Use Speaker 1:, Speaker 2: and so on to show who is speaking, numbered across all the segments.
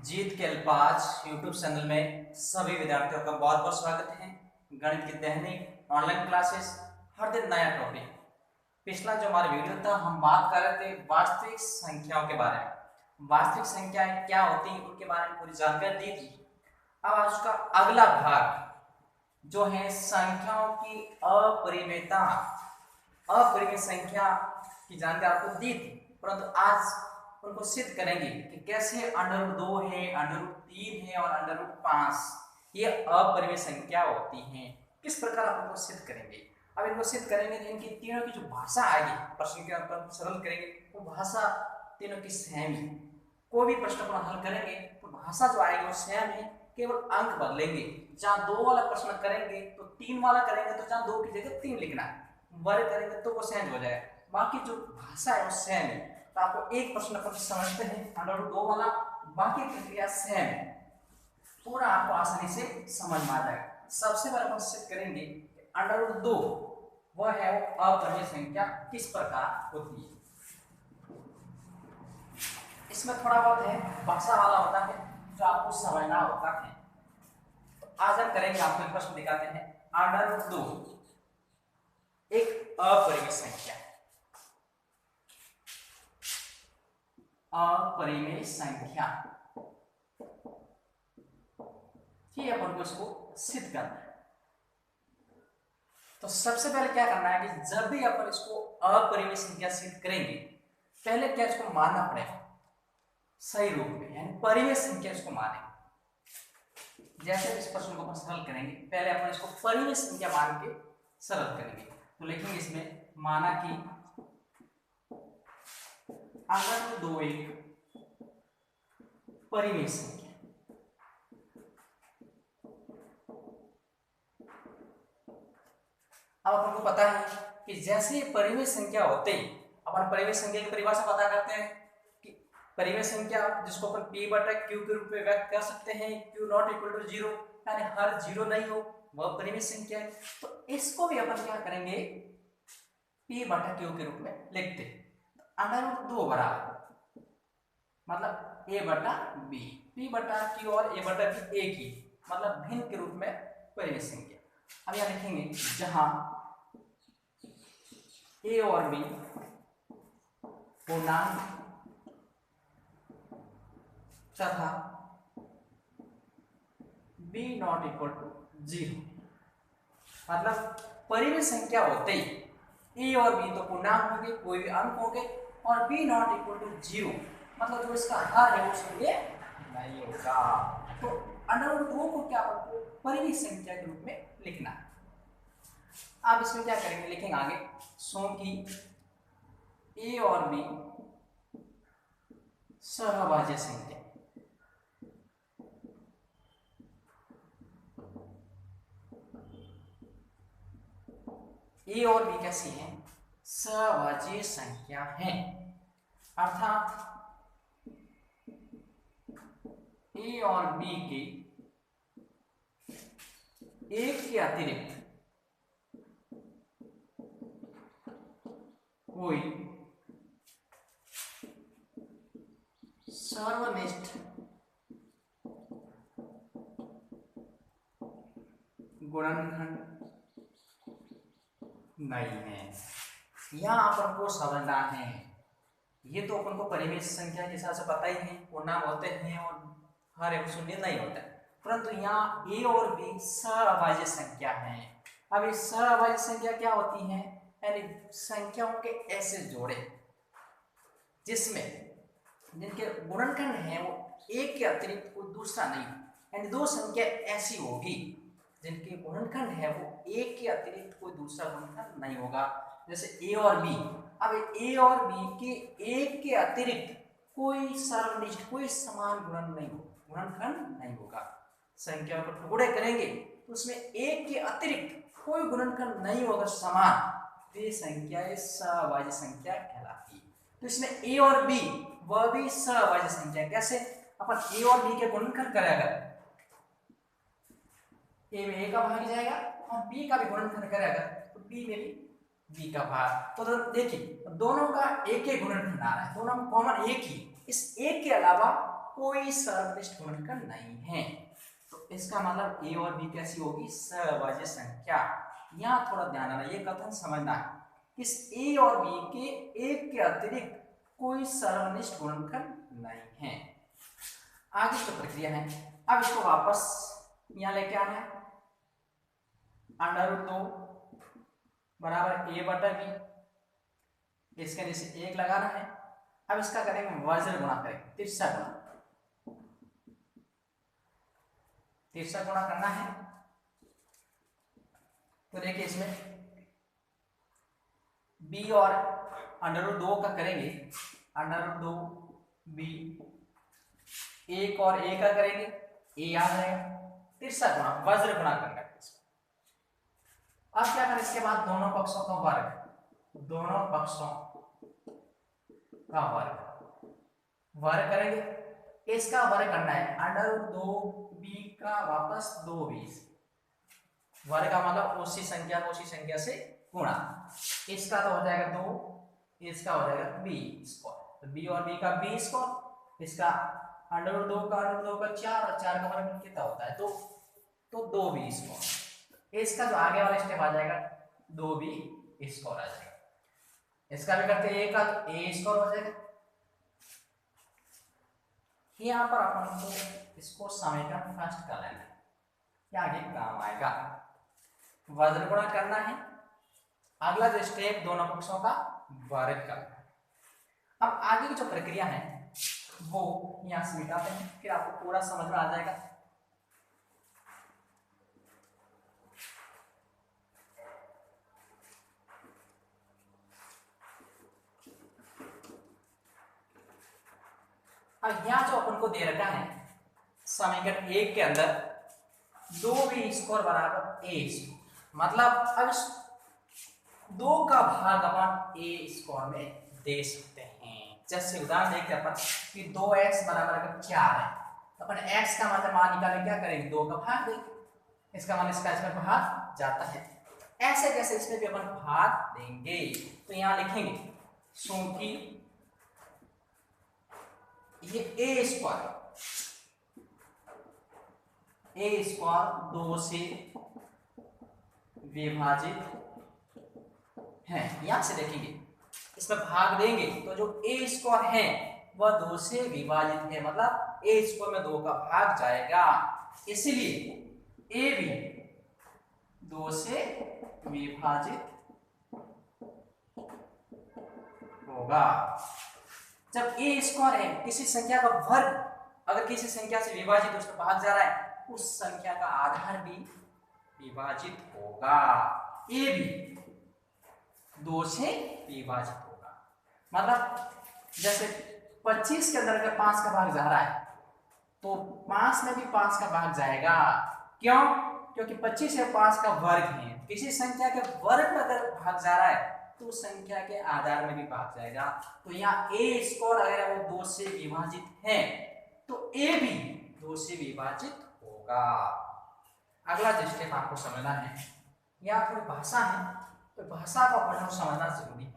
Speaker 1: जीत के अल्पाज YouTube channel में सभी विद्यार्थियों का बहुत बहुत स्वागत है। गणित की दैनिक ऑनलाइन क्लासेस, हर दिन नया टॉपिक। पिछला जो हमारा वीडियो था हम बात कर रहे थे वास्तविक संख्याओं के बारे में। वास्तविक संख्याएं क्या होती हैं उनके बारे में पूरी जानकारी दी थी। अब आज उसका अगला भाग जो है संख्याओं की अपरिमेयता। अपरिमेय संख्या की जानकारी आपको दी थी, परंतु आज उनको सिद्ध करेंगे कि कैसे √2 है, √3 है और √5 ये अपरिमेय संख्या होती हैं। किस प्रकार आप उनको सिद्ध करेंगे। अब इनको सिद्ध करेंगे तो इनकी तीनों की जो भाषा आएगी, प्रश्न के अंतर सरल करेंगे, वो भाषा तीनों की सेम है। कोई भी प्रश्न को हल करेंगे तो भाषा जो आएगी वो सेम है, केवल अंक बदलेंगे। जहाँ 2 वाला प्रश्न करेंगे तो 3 वाला करेंगे, तो जहाँ 2 की जगह 3 लिखना है, वर्ग करेंगे तो वो चेंज हो जाएगा। बाकी जो भाषा है वो सेम है। तो आपको एक प्रश्न पर समझते हैं √2 वाला, बाकी प्रक्रिया सेम है, पूरा आपको आसानी से समझ में आ जाएगा। सबसे पहले हम सिद्ध करेंगे √2 वह है वो अपरिमेय संख्या किस प्रकार होती है। इसमें थोड़ा बहुत है भाषा वाला होता है जो आपको समझना होता है। तो आज हम करेंगे, आपको एक प्रश्न दिखाते हैं। √2 एक अपरिमेय संख्या, अपरिमेय संख्या ठीक है, अपन को इसको सिद्ध करना है। तो सबसे पहले क्या करना है कि जब भी अपन इसको अपरिमेय संख्या सिद्ध करेंगे, पहले क्या इसको मानना पड़ेगा सही रूप में, यानी परिमेय संख्या इसको मानेंगे। जैसे इस प्रश्न को अपन सरल करेंगे, पहले अपन इसको परिमेय संख्या मान के सरल करेंगे। तो लिखेंगे इसमें माना कि √2 एक परिमेय संख्या। अब अपन को पता है कि जैसे परिमेय संख्या होते ही अपन परिमेय संख्या की परिभाषा पता करते हैं कि परिमेय संख्या जिसको अपन p/q के रूप में व्यक्त कर सकते हैं, q नॉट इक्वल टू 0, यानी हर 0 नहीं हो वह परिमेय संख्या है। तो इसको भी अपन क्या करेंगे, p/q के रूप में लिखते हैं। √2 बराबर मतलब a/b, p/q और a/b एक ही, मतलब भिन्न के रूप में परिमेय संख्या। अब यहां लिखेंगे जहां a और b पूर्णांक तथा b नॉट इक्वल टू 0, मतलब परिमेय संख्या होते ही a और b तो पूर्णांक होंगे, कोई भी अंक होंगे, और b नॉट इक्वल टू 0 मतलब जो इसका हर है वो शून्य नहीं होगा। तो √2 को क्या बोलते हैं, परिमेय संख्या के रूप में लिखना है। अब इसमें क्या करेंगे, लिखेंगे आगे सो कि a और b सहभाज्य संख्या। a और b कैसी हैं, सहभाज्य संख्या हैं, अर्थात a और b के एक के अतिरिक्त कोई सर्वनिष्ठ गुणनखंड नहीं है। यहां अपन को समझना है, ये तो अपन को परिमेय संख्या के हिसाब से पता ही है, पूर्णांक होते हैं और हर एक शून्य नहीं होता है, परंतु यहाँ a और b सहअभाज्य संख्या है। अब ये सहअभाज्य संख्या क्या होती है, यानी संख्याओं के ऐसे जोड़े जिसमें जिनके गुणनखंड है वो एक के अतिरिक्त कोई दूसरा नहीं, यानी दो संख्या ऐसी होगी जिनके गुणनखंड है वो एक के अतिरिक्त कोई दूसरा गुणनखंड नहीं होगा। जैसे a और b, अब a और b के एक के अतिरिक्त कोई सर्वनिष्ठ कोई समान गुणनखंड नहीं होगा। संख्या को टुकड़े करेंगे तो उसमें एक के अतिरिक्त कोई गुणनखंड नहीं होगा समान, ये संख्या सहअभाज्य संख्या कहलाती है। तो इसमें a और b वह भी सहअभाज्य संख्या। कैसे, अपन a और b के गुणनखंड करेगा, a में a का भाग जाएगा और b का भी गुणनखंड करेगा तो b में भी b का भाग। तो देखिए दोनों का एक ही गुणनखंड आ रहा है, दोनों में कॉमन एक ही, इस एक के अलावा कोई सर्वनिष्ठ गुणनखंड नहीं है। तो इसका मतलब ए और बी कैसी होगी, सविभाज्य संख्या। यहाँ थोड़ा ध्यान देना, ये कथन समझना है, इस ए और बी के एक के अतिरिक्त कोई सर्वनिष्ठ गुणनखंड नहीं है। आगे तो प्रक्रिया है, अब इसको वापस यहाँ लेके आना है, अंडर 2 बराबर ए बटा बी, इसके नीचे 1 लगाना है। अब इसका करेंगे वज्र गुणा, करेंगे तिरछा गुणा, तिरछा गुणा करना है। तो देखिए इसमें बी और अंडर 2 का करेंगे, अंडर 2 बी, 1 और ए का करेंगे, ए आ जाएगा, तिरछा गुणा वज्र गुणा करना है। अब क्या करें, इसके बाद दोनों पक्षों का वर्ग, दोनों पक्षों का वर्ग करेंगे। इसका वर्ग करना है, अंडर 2b का वापस 2b, वर्ग का मतलब उसी संख्या को उसी संख्या से गुणा। इसका तो हो जाएगा 2, इसका हो जाएगा b स्क्वायर, तो b और b का b स्क्वायर, इसका अंडर 2 का 4 और 4 का वर्ग कितना होता है, तो 2b स्क्वायर। इसका जो आगे वाला स्टेप आ जाएगा 2b स्क्वायर आ जाएगा। इसका भी करते हैं, a का तो a स्क्वायर हो जाएगा। यहाँ पर अपन को इसको समीकरण फर्स्ट कर लेना है, क्या आगे काम आएगा, वज्र गुणा करना है। अगला जो स्टेप दोनों पक्षों का वर्ग करना है। अब आगे की जो प्रक्रिया है वो यहाँ से मिटाते हैं, फिर आपको पूरा समझ में आ जाएगा। अब यहाँ जो अपन को दे रखा है समीकरण 1 के अंदर 2b स्क्वायर बराबर a स्क्वायर, मतलब अब 2 का भाग अपन a स्क्वायर में दे सकते हैं। जैसे उदाहरण देखते हैं अपन कि 2x बराबर अगर 4 है तो अपन x का मान निकालें, क्या करेंगे 2 का भाग देंगे, इसका मान इसका इसमें भाग जाता है। ऐसे कैसे इसमें भी अपन भाग देंगे, तो यहाँ लिखेंगे क्योंकि ये a स्क्वायर 2 से विभाजित है, यहां से देखेंगे इसमें भाग देंगे तो जो a स्क्वायर है वह 2 से विभाजित है, मतलब a स्क्वायर में 2 का भाग जाएगा, इसलिए a भी 2 से विभाजित होगा। जब a स्क्वायर है, किसी संख्या का वर्ग अगर किसी संख्या से विभाजित उसमें भाग जा रहा है, उस संख्या का आधार भी विभाजित होगा, a भी 2 से विभाजित होगा। मतलब जैसे 25 के अंदर अगर 5 का भाग जा रहा है तो 5 में भी 5 का भाग जाएगा, क्यों, क्योंकि 25 या 5 का वर्ग है। किसी संख्या के वर्ग में अगर भाग जा रहा है तो उस संख्या के आधार में भी भाग जाएगा। तो यहाँ a स्क्वायर अगर वो 2 से विभाजित है तो a भी 2 से विभाजित होगा। अगला जो स्टेप आपको समझना है, यहाँ थोड़ी भाषा है तो भाषा को पढ़ना समझना जरूरी है।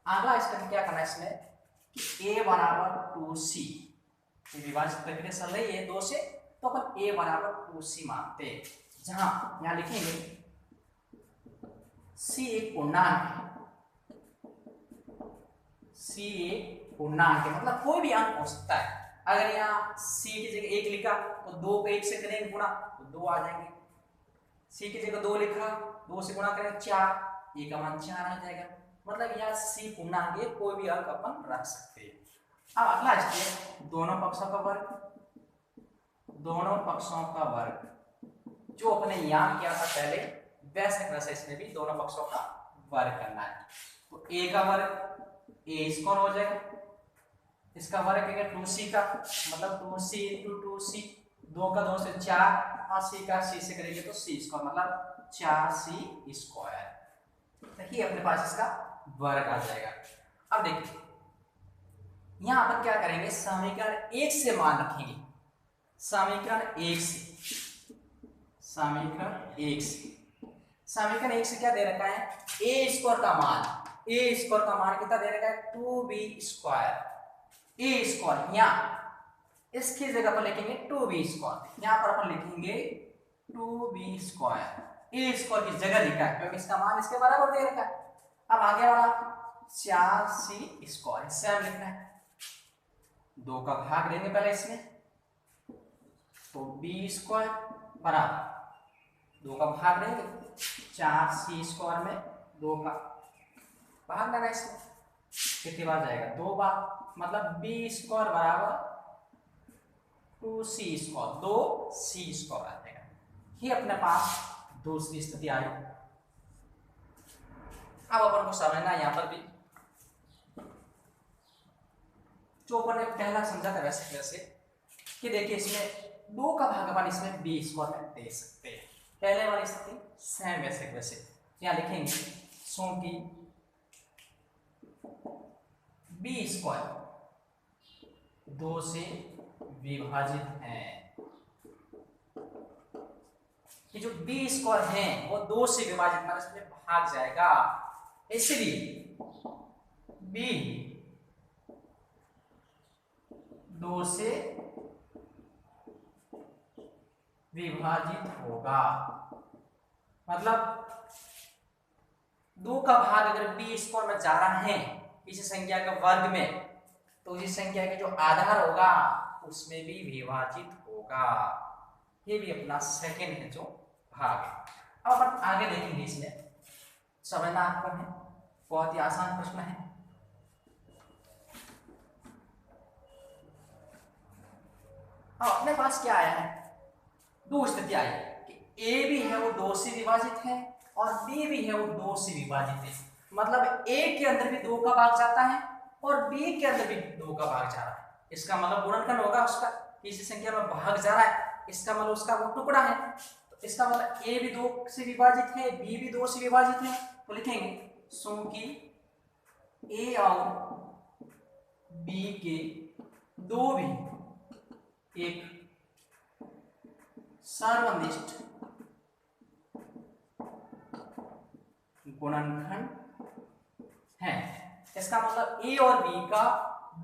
Speaker 1: अगला स्टेप क्या करना है इसमें कि a बराबर 2c, विभाजित प्रक्रिया चल रही है 2 से, तो अपन a बराबर 2c मानते हैं, जहां यहाँ लिखेंगे c एक पूर्णांक है, c एक पूर्णांक है, मतलब कोई भी अंक हो सकता है। अगर यहाँ c की जगह 1 लिखा तो 2 को 1 से करेंगे गुणा तो 2 आ जाएंगे, c की जगह 2 लिखा 2 से गुणा करेंगे 4, a का मान 4 आ जाएगा, मतलब यहाँ c पूर्णांक है, कोई भी अंक अपन रख सकते हैं। अब अगला स्टेप दोनों पक्षों का वर्ग, दोनों पक्षों का वर्ग जो अपने यहाँ किया था पहले वैसे इसमें भी दोनों पक्षों का वर्ग करना है। तो a का वर्ग a स्क्वायर हो जाएगा, इसका वर्ग करेंगे 2c का, मतलब 2c × 2c, 2 का 2 से 4 और c का c से करेंगे तो c स्क्वायर, मतलब 4c स्क्वायर, देखिए अपने पास इसका वर्ग आ जाएगा। अब देखिए यहाँ अपन क्या करेंगे, समीकरण 1 से मान रखेंगे, समीकरण 1 से, समीकरण 1 से क्या दे रखा है, a स्क्वायर का मान कितना दे रखा है 2b स्क्वायर, a स्क्वायर यहाँ इसकी जगह पर लिखेंगे 2b²। यहाँ पर अपन लिखेंगे 2b²। ए स्क्वायर की जगह लिखा है क्योंकि इसका मान इसके बराबर दे रखा है। अब आगे वाला 4c², इससे हम लिखना है 2 का भाग देंगे पहले इसमें, तो b² बराबर 2 का भाग देंगे 4c² में 2 का भाग देना इसमें, कितनी बार जाएगा 2 बार, मतलब b² बराबर 2c², 2c² आ जाएगा। ये अपने पास दूसरी स्थिति आई। अब अपन को समझना यहाँ पर भी जो अपन ने पहला समझा था वैसे कि देखिए इसमें 2 का भाग अपन इसमें b² में दे सकते हैं। पहले वाली स्थिति सेम वैसे यहाँ लिखेंगे सो कि b² 2 से विभाजित है, कि जो b² है वो 2 से विभाजित मतलब इसमें भाग जाएगा, इसलिए b 2 से विभाजित होगा। मतलब 2 का भाग अगर b² में जा रहा है किसी संख्या के वर्ग में, तो उसी संख्या के जो आधार होगा उसमें भी विभाजित होगा। ये भी अपना सेकंड है जो भाग है। अब अपन आगे देखेंगे, इसमें समझना आपको है, बहुत ही आसान प्रश्न है। अब अपने पास क्या आया है, 2 स्थिति आई कि a भी है वो 2 से विभाजित है और b भी है वो 2 से विभाजित है। मतलब a के अंदर भी 2 का भाग जाता है और b के अंदर भी 2 का भाग जा रहा है। इसका मतलब गुणनखंड होगा उसका, किसी संख्या में भाग जा रहा है, इसका मतलब उसका वो टुकड़ा है, तो इसका मतलब a भी 2 से विभाजित है, b भी 2 से विभाजित है, तो लिखेंगे सो कि a और b के 2 भी एक सर्वनिष्ठ गुणनखंड है। इसका मतलब a और b का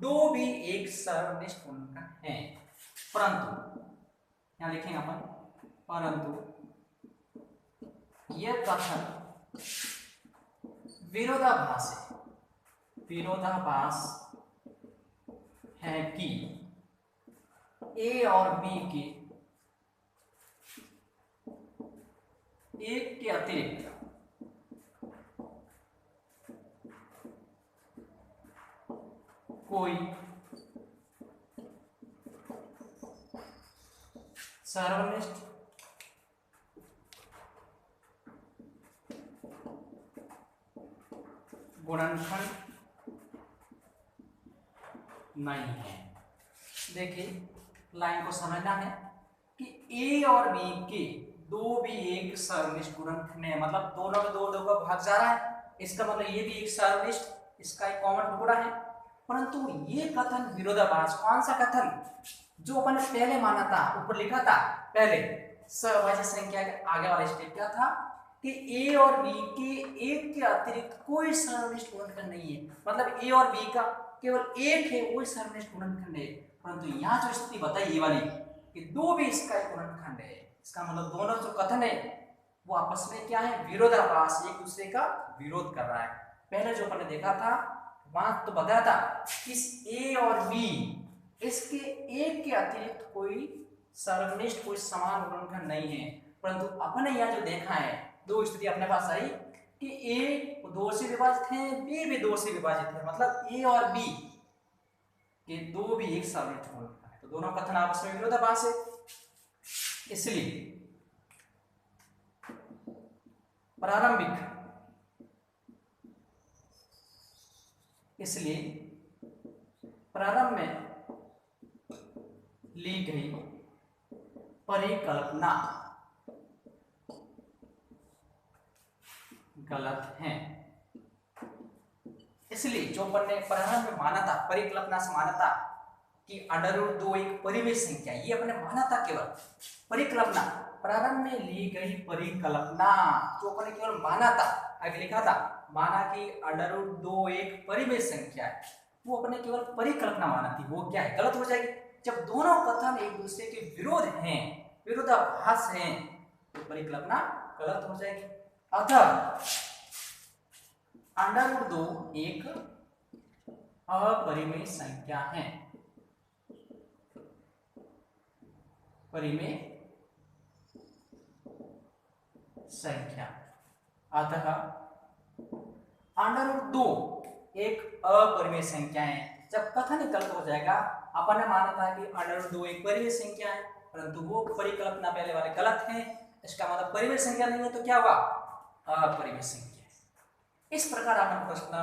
Speaker 1: 2 भी एक सर्वनिष्ठ गुणनखंड है। परंतु यहां लिखेंगे अपन, परंतु यह कथन विरोधाभास है कि a और b के एक के अतिरिक्त कोई सर्वनिष्ठ गुणनखंड नहीं है। देखिए लाइन को समझना है कि a और b के 2 भी एक सर्वनिष्ठ गुणनखंड है, मतलब दोनों में 2 का भाग जा रहा है, इसका मतलब ये भी एक सर्वनिष्ठ, इसका एक कॉमन टुकड़ा है। परंतु ये कथन विरोधाभास, कौन सा कथन, जो अपन ने पहले माना था, ऊपर लिखा था पहले सहभाज्य संख्या के आगे वाला स्टेप क्या था कि a और b के एक के अतिरिक्त कोई सर्वनिष्ठ गुणनखंड नहीं है। मतलब a और b का केवल एक है वही सर्वनिष्ठ गुणनखंड है। परंतु यहाँ जो स्थिति बताई ये वाली कि 2 भी इसका एक गुणनखंड है, इसका मतलब दोनों जो कथन है वो आपस में क्या है, विरोधाभास, एक दूसरे का विरोध कर रहा है। पहले जो अपन ने देखा था वहां तो बताया था कि इस a और b इसके एक के अतिरिक्त कोई सर्वनिष्ठ कोई समान गुणनखंड नहीं है। परंतु अपन ने यहाँ जो देखा है 2 स्थिति अपने पास आई कि a 2 से विभाजित है, b भी 2 से विभाजित है, मतलब a और b के 2 भी एक सर्वनिष्ठ गुणनखंड है, तो दोनों कथन आपस में विरोधाभास है। इसलिए प्रारंभ में ली गई परिकल्पना गलत है। इसलिए जो अपन ने प्रारंभ में माना था, परिकल्पना से माना था कि √2 एक परिमेय संख्या, ये अपने माना था केवल परिकल्पना, प्रारंभ में ली गई परिकल्पना जो अपन ने केवल माना था, आगे लिखा था माना कि √2 एक परिमेय संख्या है, वो अपने केवल परिकल्पना माना थी, वो क्या है, गलत हो जाएगी। जब दोनों कथन एक दूसरे के विरोध हैं, विरोधाभास हैं, तो परिकल्पना गलत हो जाएगी। अतः √2 एक अपरिमेय संख्या है। परिमेय संख्या, अतः √2 एक अपरिमेय संख्या है। जब कथन गलत हो जाएगा, अपन ने माना था कि √2 एक परिमेय संख्या है, परंतु वो परिकल्पना पहले वाले गलत है, इसका मतलब परिमेय संख्या नहीं है, तो क्या हुआ? अपरिमेय संख्या। इस प्रकार अपन प्रश्न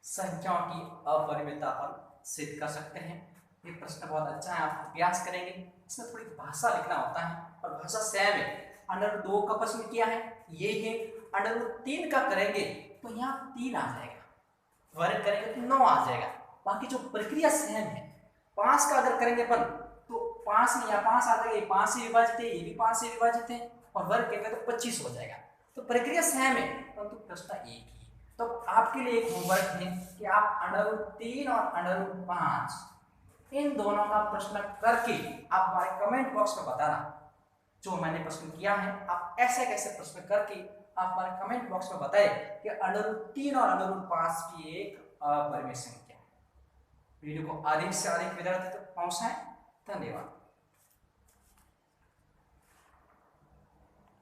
Speaker 1: संख्याओं की अपरिमेयता पर सिद्ध कर सकते हैं। ये प्रश्न बहुत अच्छा है, आप अभ्यास करेंगे। इसमें थोड़ी भाषा लिखना होता है और भाषा सेम है। √2 का प्रश्न किया है, ये है। √3 का करेंगे तो यहाँ 3 आ जाएगा, वर्ग करेंगे तो 9 आ जाएगा। बाकी जो प्रक्रिया सेम है। 5 का अगर करेंगे अपन तो 5 नहीं, यहाँ 5 आ जाएगा, ये 5 से विभाजित है, ये भी 5 से विभाजित है, और वर्ग करेंगे तो 25 हो जाएगा। तो प्रक्रिया सेम है, परंतु प्रश्न एक ही है। तो आपके लिए एक होमवर्क है कि आप √3 और √5 इन दोनों का प्रश्न करके आप हमारे कमेंट बॉक्स में बताना जो मैंने प्रश्न किया है। आप ऐसे कैसे प्रश्न करके आप हमारे कमेंट बॉक्स में बताएं कि √3 और √5 की एक अपरिमेय संख्या। वीडियो को अधिक से अधिक विद्यार्थी तक पहुंचाएं। धन्यवाद।